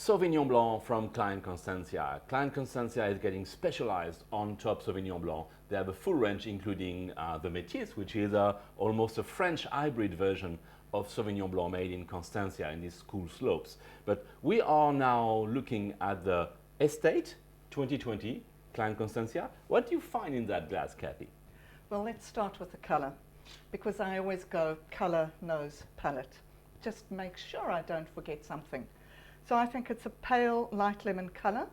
Sauvignon Blanc from Klein Constantia. Klein Constantia is getting specialized on top Sauvignon Blanc. They have a full range including the Métis, which is almost a French hybrid version of Sauvignon Blanc made in Constantia in these cool slopes. But we are now looking at the Estate 2020 Klein Constantia. What do you find in that glass, Cathy? Well, let's start with the color, because I always go color, nose, palette. Just make sure I don't forget something. So I think it's a pale light lemon color,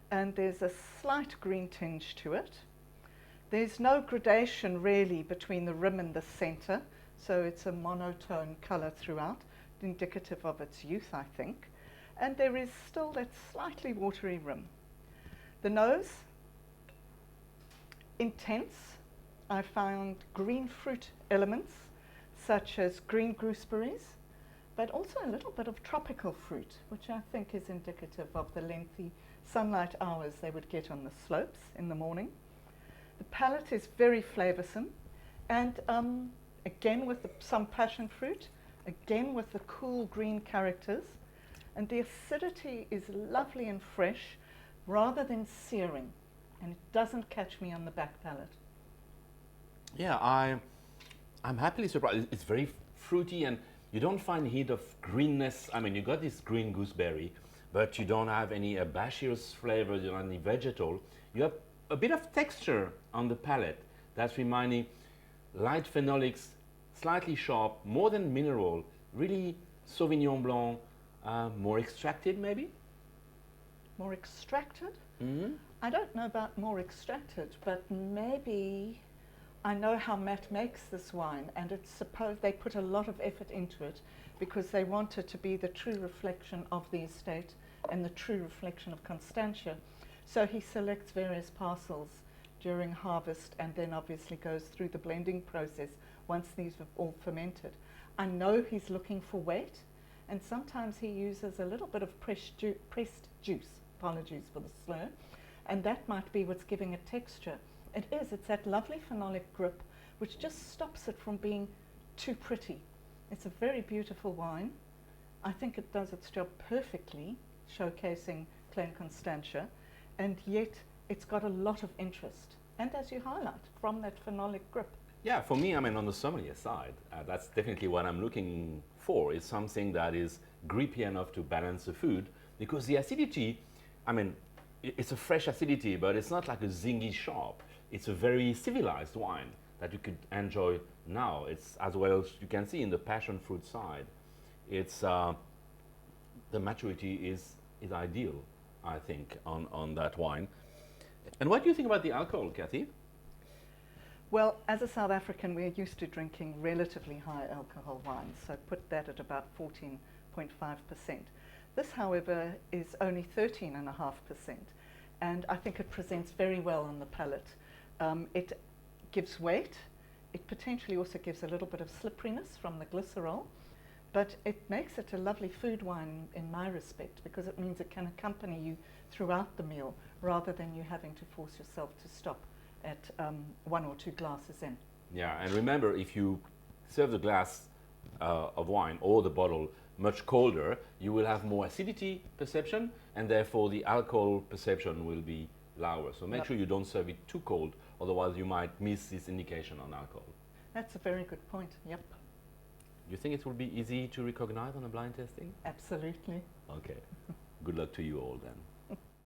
and there's a slight green tinge to it. There's no gradation really between the rim and the center, so it's a monotone color throughout, indicative of its youth, I think. And there is still that slightly watery rim. The nose, intense. I found green fruit elements, such as green gooseberries, but also a little bit of tropical fruit, which I think is indicative of the lengthy sunlight hours they would get on the slopes in the morning. The palate is very flavoursome, and again with some passion fruit, again with the cool green characters, and the acidity is lovely and fresh rather than searing, and it doesn't catch me on the back palate. Yeah, I'm happily surprised. It's very fruity, and you don't find a hint of greenness. I mean, you got this green gooseberry, but you don't have any herbaceous flavor, you don't have any vegetal. You have a bit of texture on the palate that's reminding light phenolics, slightly sharp, more than mineral, really Sauvignon Blanc, more extracted maybe? More extracted? Mm-hmm. I don't know about more extracted, but maybe I know how Matt makes this wine, and it's supposed they put a lot of effort into it because they want it to be the true reflection of the estate and the true reflection of Constantia. So he selects various parcels during harvest and then obviously goes through the blending process once these have all fermented. I know he's looking for weight, and sometimes he uses a little bit of pressed juice, apologies for the slur, and that might be what's giving it texture. It is, it's that lovely phenolic grip which just stops it from being too pretty. It's a very beautiful wine. I think it does its job perfectly, showcasing Klein Constantia, and yet it's got a lot of interest. And as you highlight, from that phenolic grip. Yeah, for me, I mean, on the sommelier side, that's definitely what I'm looking for, is something that is grippy enough to balance the food, because the acidity, I mean, it's a fresh acidity, but it's not like a zingy sharp. It's a very civilized wine that you could enjoy now. It's, as well as you can see in the passion fruit side, it's the maturity is ideal, I think, on that wine. And what do you think about the alcohol, Cathy? Well, as a South African, we're used to drinking relatively high alcohol wines, so put that at about 14.5%. This, however, is only 13.5%, and I think it presents very well on the palate. It gives weight. It potentially also gives a little bit of slipperiness from the glycerol, but it makes it a lovely food wine in my respect, because it means it can accompany you throughout the meal rather than you having to force yourself to stop at 1 or 2 glasses in. Yeah, and remember, if you serve the glass of wine or the bottle much colder, you will have more acidity perception, and therefore the alcohol perception will be lower. So make sure you don't serve it too cold, otherwise you might miss this indication on alcohol. That's a very good point, yep. You think it will be easy to recognize on a blind tasting? Absolutely. Okay. Good luck to you all then.